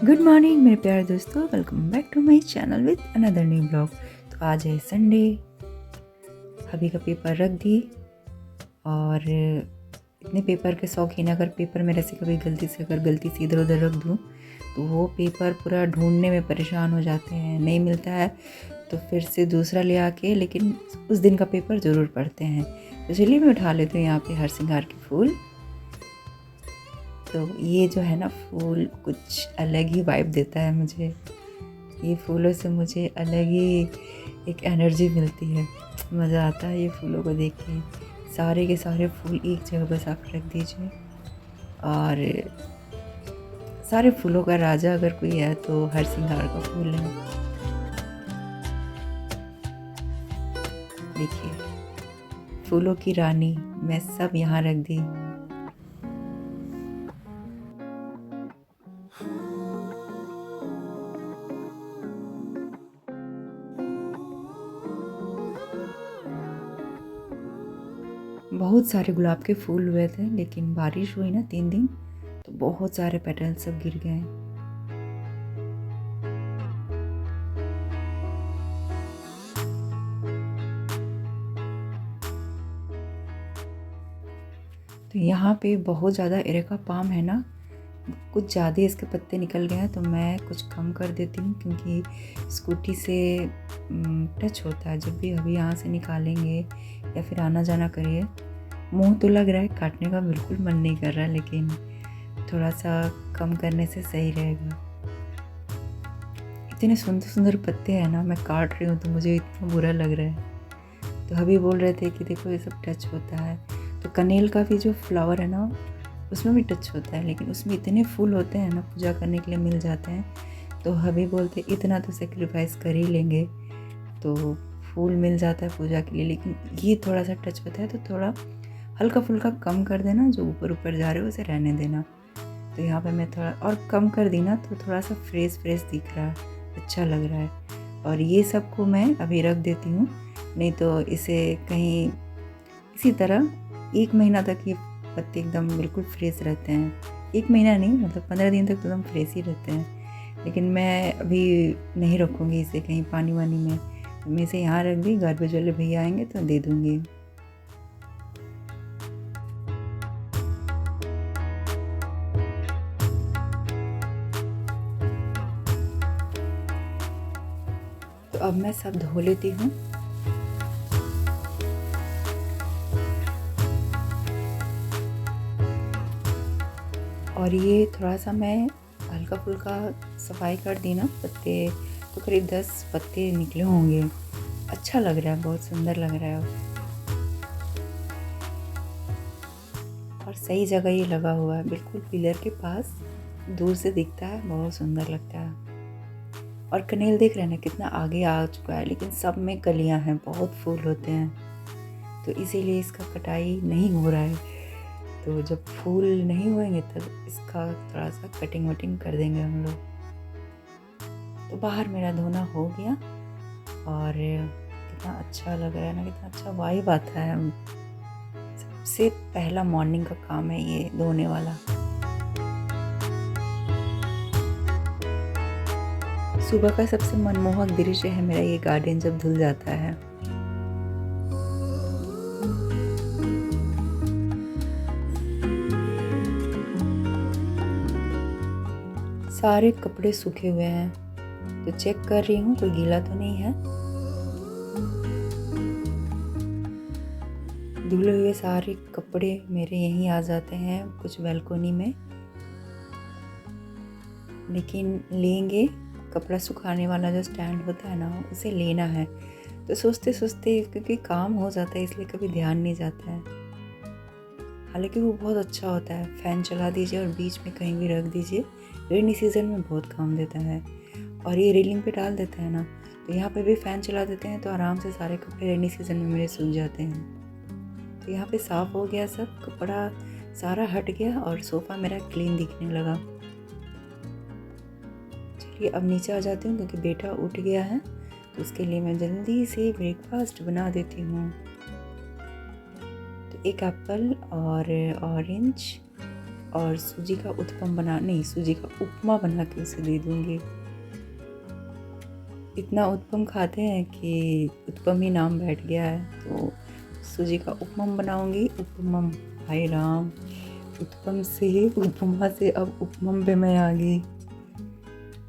Good morning मेरे प्यारे दोस्तों, welcome back to my channel with another new blog. तो आज है संडे, अभी का पेपर रख दी और इतने पेपर के शौकीन, अगर पेपर मेरे से कभी गलती से इधर उधर रख दूँ तो वो पेपर पूरा ढूंढने में परेशान हो जाते हैं, नहीं मिलता है तो फिर से दूसरा ले आके लेकिन उस दिन का पेपर ज़रूर पढ़ते हैं। तो चलिए मैं उठा लेती हूँ यहाँ पे हर श्रृंगार के फूल। तो ये जो है ना फूल कुछ अलग ही वाइब देता है मुझे, ये फूलों से मुझे अलग ही एक एनर्जी मिलती है, मज़ा आता है ये फूलों को देख के। सारे के सारे फूल एक जगह बस आप रख दीजिए और सारे फूलों का राजा अगर कोई है तो हर श्रृंगार का फूल है। देखिए फूलों की रानी मैं सब यहाँ रख दी। बहुत सारे गुलाब के फूल हुए थे लेकिन बारिश हुई ना 3 दिन तो बहुत सारे पेटल सब गिर गए। तो यहाँ पे बहुत ज़्यादा एरेका पाम है ना, कुछ ज़्यादा इसके पत्ते निकल गए हैं तो मैं कुछ कम कर देती हूँ क्योंकि स्कूटी से टच होता है जब भी अभी यहाँ से निकालेंगे या फिर आना जाना करिए। मुंह तो लग रहा है, काटने का बिल्कुल मन नहीं कर रहा, लेकिन थोड़ा सा कम करने से सही रहेगा। इतने सुंदर सुंदर पत्ते हैं ना, मैं काट रही हूँ तो मुझे इतना बुरा लग रहा है। तो अभी बोल रहे थे कि देखो ये सब टच होता है, तो कनेल का भी जो फ्लावर है ना उसमें भी टच होता है, लेकिन उसमें इतने फूल होते हैं ना पूजा करने के लिए मिल जाते हैं। तो हबी बोलते इतना तो सेक्रीफाइस कर ही लेंगे तो फूल मिल जाता है पूजा के लिए, लेकिन ये थोड़ा सा टच होता है तो थोड़ा हल्का फुल्का कम कर देना, जो ऊपर ऊपर जा रहे हो उसे रहने देना। तो यहाँ पे मैं थोड़ा और कम कर दी ना तो थोड़ा सा फ्रेश दिख रहा है, अच्छा लग रहा है। और ये सबको मैं अभी रख देती हूँ, नहीं तो इसे कहीं इसी तरह 1 महीना तक ये पत्ते एकदम बिल्कुल फ्रेश रहते हैं। 1 महीना नहीं, मतलब 15 दिन तक तो एकदम फ्रेश ही रहते हैं। लेकिन मैं अभी नहीं रखूँगी इसे कहीं पानी वानी में, मैं इसे यहाँ रख दी, गार्बेज वाले भैया आएंगे तो दे दूँगी। तो अब मैं सब धो लेती हूँ। और ये थोड़ा सा मैं हल्का फुल्का सफाई कर दी ना, पत्ते तो करीब 10 पत्ते निकले होंगे। अच्छा लग रहा है, बहुत सुंदर लग रहा है और सही जगह ये लगा हुआ है, बिल्कुल पिलर के पास, दूर से दिखता है, बहुत सुंदर लगता है। और कनेल देख रहे हैं ना कितना आगे आ चुका है, लेकिन सब में कलियां हैं, बहुत फूल होते हैं तो इसीलिए इसका कटाई नहीं हो रहा है। तो जब फूल नहीं होंगे तब इसका थोड़ा सा कटिंग वटिंग कर देंगे हम लोग। तो बाहर मेरा धोना हो गया और कितना अच्छा लग रहा है ना, कितना अच्छा वाइब आता है। सबसे पहला मॉर्निंग का काम है ये धोने वाला। सुबह का सबसे मनमोहक दृश्य है मेरा ये गार्डन जब धुल जाता है। सारे कपड़े सूखे हुए हैं तो चेक कर रही हूँ कोई गीला तो नहीं है। धुले हुए सारे कपड़े मेरे यहीं आ जाते हैं कुछ बालकोनी में, लेकिन लेंगे कपड़ा सुखाने वाला जो स्टैंड होता है ना उसे लेना है। तो सोचते सोचते क्योंकि काम हो जाता है इसलिए कभी ध्यान नहीं जाता है। हालांकि वो बहुत अच्छा होता है, फ़ैन चला दीजिए और बीच में कहीं भी रख दीजिए, रेनी सीज़न में बहुत काम देता है। और ये रेलिंग पे डाल देता है ना, तो यहाँ पे भी फ़ैन चला देते हैं तो आराम से सारे कपड़े रेनी सीज़न में मेरे सूख जाते हैं। तो यहाँ पे साफ़ हो गया, सब कपड़ा सारा हट गया और सोफ़ा मेरा क्लीन दिखने लगा। चलिए अब नीचे आ जाती हूँ क्योंकि बेटा उठ गया है, तो उसके लिए मैं जल्दी से ब्रेकफास्ट बना देती हूँ। तो 1 एप्पल और ऑरेंज और सूजी का उत्पम बना नहीं सूजी का उपमा बना के उसे दे दूँगी। इतना उत्पम खाते हैं कि उत्पम ही नाम बैठ गया है, तो सूजी का उपमम बनाऊँगी। उपमम, हाय राम! उत्पम से उपमा से अब उपमम पे मैं आ गई।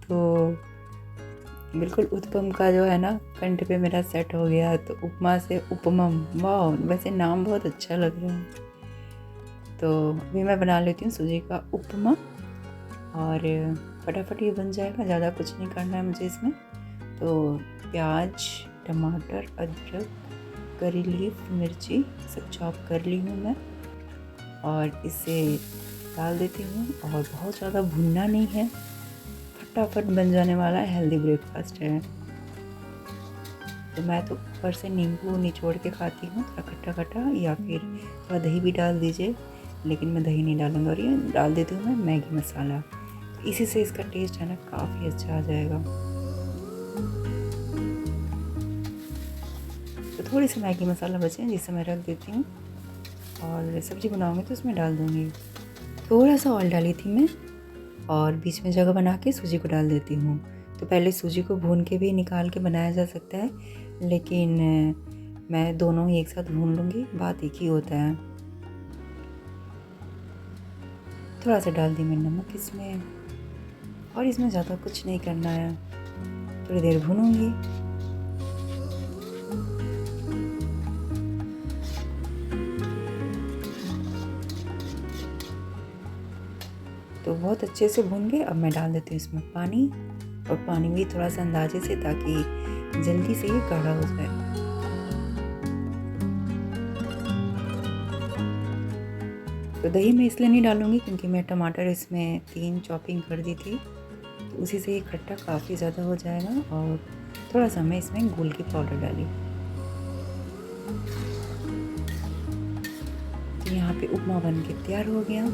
तो बिल्कुल उत्पम का जो है ना कंठ पे मेरा सेट हो गया, तो उपमा से उपमम। वाह! वैसे नाम बहुत अच्छा लग रहा है। तो अभी मैं बना लेती हूँ सूजी का उपमा और फटाफट ये बन जाएगा, ज़्यादा कुछ नहीं करना है मुझे इसमें। तो प्याज, टमाटर, अदरक, करी लीफ, मिर्ची सब चॉप कर ली हूँ मैं और इसे डाल देती हूँ। और बहुत ज़्यादा भुनना नहीं है, फटाफट बन जाने वाला हेल्दी ब्रेकफास्ट है। तो मैं तो ऊपर से नींबू निचोड़ के खाती हूँ, थोड़ा खट्टा खट्टा, या फिर थोड़ा दही भी डाल दीजिए, लेकिन मैं दही नहीं डालूँगी। और ये डाल देती हूँ मैं मैगी मसाला, तो इसी से इसका टेस्ट है ना काफ़ी अच्छा आ जाएगा। तो थोड़ी सी मैगी मसाला बचे हैं जिसे मैं रख देती हूँ और सब्ज़ी बनाऊँगी तो उसमें डाल दूँगी। थोड़ा सा ऑयल डाली थी मैं और बीच में जगह बना के सूजी को डाल देती हूँ। तो पहले सूजी को भून के भी निकाल के बनाया जा सकता है, लेकिन मैं दोनों ही एक साथ भून लूँगी, बात एक ही होता है। थोड़ा सा डाल दी मैं नमक इसमें और इसमें ज़्यादा कुछ नहीं करना है, थोड़ी देर भूनूँगी। तो बहुत अच्छे से भून गए। अब मैं डाल देती हूँ इसमें पानी, और पानी भी थोड़ा सा अंदाजे से, ताकि जल्दी से ये गाढ़ा हो जाए। तो दही मैं इसलिए नहीं डालूँगी क्योंकि मैं टमाटर इसमें 3 चॉपिंग कर दी थी, तो उसी से ये खट्टा काफ़ी ज़्यादा हो जाएगा। और थोड़ा सा मैं इसमें गुड़ की पाउडर डाली। तो यहाँ पे उपमा बन के तैयार हो गया।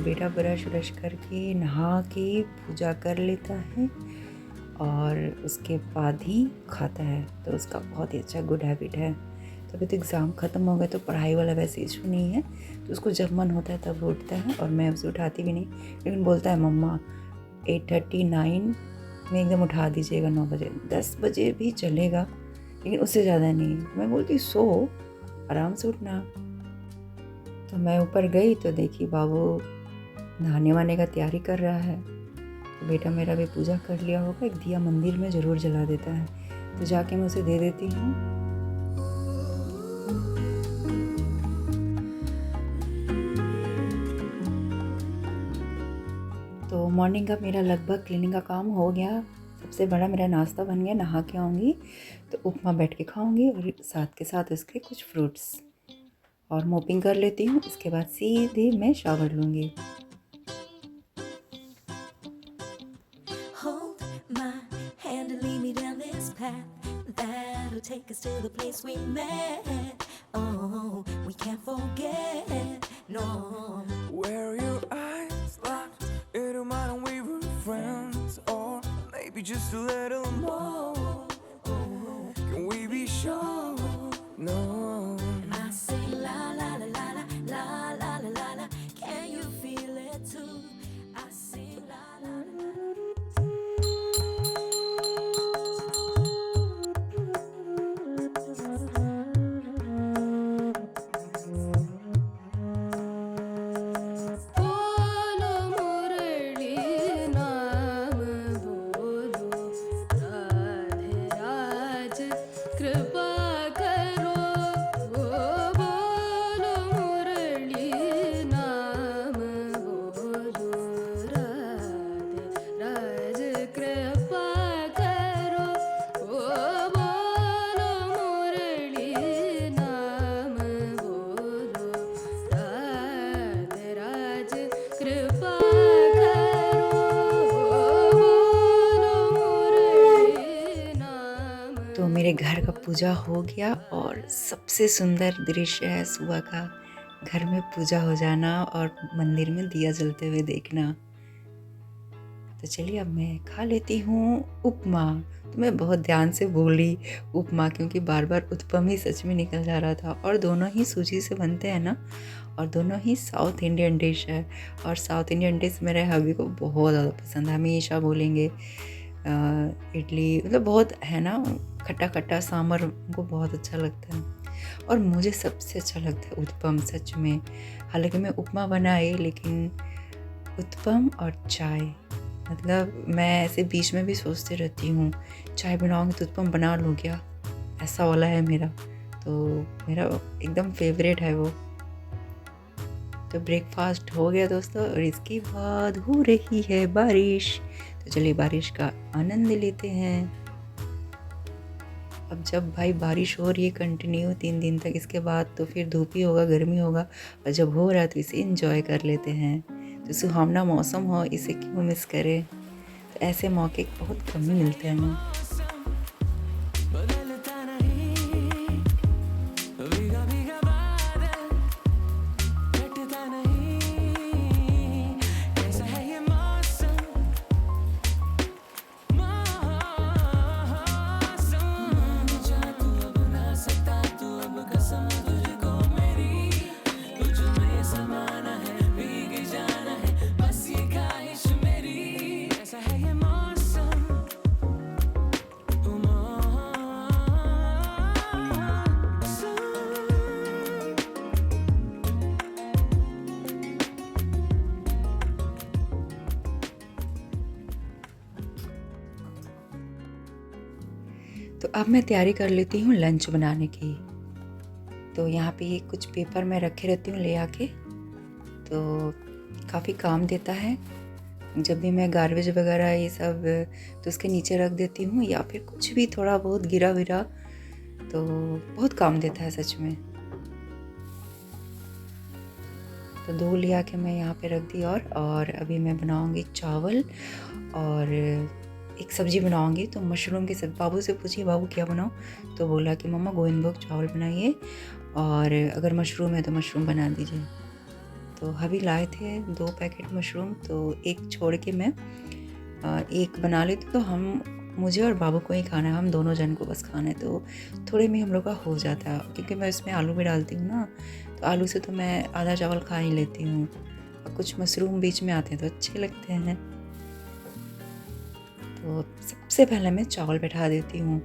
बेटा ब्रश व्रश करके नहा के पूजा कर लेता है और उसके बाद ही खाता है, तो उसका बहुत ही अच्छा गुड हैबिट है। तो अभी तो एग्ज़ाम ख़त्म हो गए, तो पढ़ाई वाला वैसे इशू नहीं है, तो उसको जब मन होता है तब वो उठता है और मैं उसे उठाती भी नहीं, लेकिन बोलता है मम्मा 8:39 में एकदम उठा दीजिएगा, 9 बजे, 10 बजे भी चलेगा, लेकिन उससे ज़्यादा नहीं। मैं बोलती सो आराम से उठना। तो मैं ऊपर गई तो देखी बाबू नहाने वाने का तैयारी कर रहा है। तो बेटा मेरा भी पूजा कर लिया होगा, एक दिया मंदिर में ज़रूर जला देता है, तो जाके मैं उसे दे देती हूँ। तो मॉर्निंग का मेरा लगभग क्लीनिंग का काम हो गया। सबसे बड़ा मेरा नाश्ता बन गया। नहा के आऊँगी तो उपमा बैठ के खाऊँगी और साथ के साथ उसके कुछ फ्रूट्स, और मोपिंग कर लेती हूँ। इसके बाद सीधे मैं शावर लूँगी। That'll take us to the place we met. Oh, we can't forget, no. Where your eyes locked into mine and we were friends, or maybe just a little more. Can we be sure? No. And I say la la la la la la la la la la. Can you feel it too? I say la la la la. तो मेरे घर का पूजा हो गया और सबसे सुंदर दृश्य है सुबह का, घर में पूजा हो जाना और मंदिर में दिया जलते हुए देखना। तो चलिए अब मैं खा लेती हूँ उपमा। तो मैं बहुत ध्यान से बोली उपमा, क्योंकि बार बार उत्पम ही सच में निकल जा रहा था। और दोनों ही सूजी से बनते हैं ना, और दोनों ही साउथ इंडियन डिश है। और साउथ इंडियन डिश मेरे हबी को बहुत ज़्यादा पसंद है, हमेशा बोलेंगे। इडली मतलब बहुत है ना, खट्टा खट्टा सांभर उनको बहुत अच्छा लगता है। और मुझे सबसे अच्छा लगता है उत्पम, सच में। हालांकि मैं उपमा बनाई, लेकिन उत्पम और चाय, मतलब मैं ऐसे बीच में भी सोचती रहती हूँ चाय बनाऊँगी तो उत्पम बना लूँ क्या, ऐसा वाला है मेरा। तो मेरा एकदम फेवरेट है वो। तो ब्रेकफास्ट हो गया दोस्तों, और इसके बाद हो रही है बारिश। तो चलिए बारिश का आनंद लेते हैं। अब जब भाई बारिश हो रही है कंटिन्यू 3 दिन तक, इसके बाद तो फिर धूप ही होगा, गर्मी होगा। और जब हो रहा है तो इसे एंजॉय कर लेते हैं। तो सुहावना मौसम हो, इसे क्यों मिस करें। तो ऐसे मौके बहुत कम ही मिलते हैं हमें। बदलता नहीं, भीगा भीगा बादल कटता नहीं, कैसा है ये मौसम, जा तू अब ना सकता, तू अब कसम तुझको मेरी, तुझ में समाना है, भीग जाना है, बस ये ख्वाहिश मेरी, कैसा है ये मौसम। तो अब मैं तैयारी कर लेती हूँ लंच बनाने की। तो यहाँ पे ये कुछ पेपर मैं रखे रहती हूँ ले आके, तो काफ़ी काम देता है। जब भी मैं गार्बेज वगैरह ये सब तो उसके नीचे रख देती हूँ, या फिर कुछ भी थोड़ा बहुत गिरा विरा, तो बहुत काम देता है सच में। तो 2 ले आके मैं यहाँ पे रख दी। और अभी मैं बनाऊँगी चावल और एक सब्ज़ी बनाऊँगी। तो मशरूम की सब्ज़ी, बाबू से पूछिए बाबू क्या बनाऊँ, तो बोला कि मम्मा गोविंदभोग चावल बनाइए, और अगर मशरूम है तो मशरूम बना दीजिए। तो अभी लाए थे 2 पैकेट मशरूम, तो एक छोड़ के मैं एक बना लेती। तो मुझे और बाबू को ही खाना है, हम दोनों जन को बस खाना है। तो थोड़े में हम लोग का हो जाता है, क्योंकि मैं इसमें आलू भी डालती हूँ ना, तो आलू से तो मैं आधा चावल खा ही लेती हूँ। और कुछ मशरूम बीच में आते हैं तो अच्छे लगते हैं। तो सबसे पहले मैं चावल बैठा देती हूँ,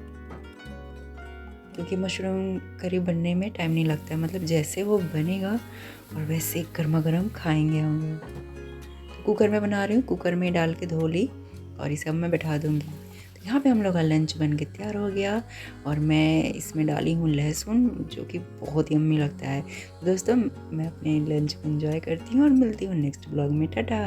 क्योंकि मशरूम करी बनने में टाइम नहीं लगता है। मतलब जैसे वो बनेगा और वैसे गर्मा गर्म खाएंगे हम लोग। तो कुकर में बना रही हूँ, कुकर में डाल के धो ली, और इसे अब मैं बैठा दूँगी। तो यहाँ पे हम लोग का लंच बन के तैयार हो गया, और मैं इसमें डाली हूँ लहसुन, जो कि बहुत यम्मी लगता है। तो दोस्तों मैं अपने लंच को एंजॉय करती हूँ, और मिलती हूँ नेक्स्ट ब्लॉग में। टाटा।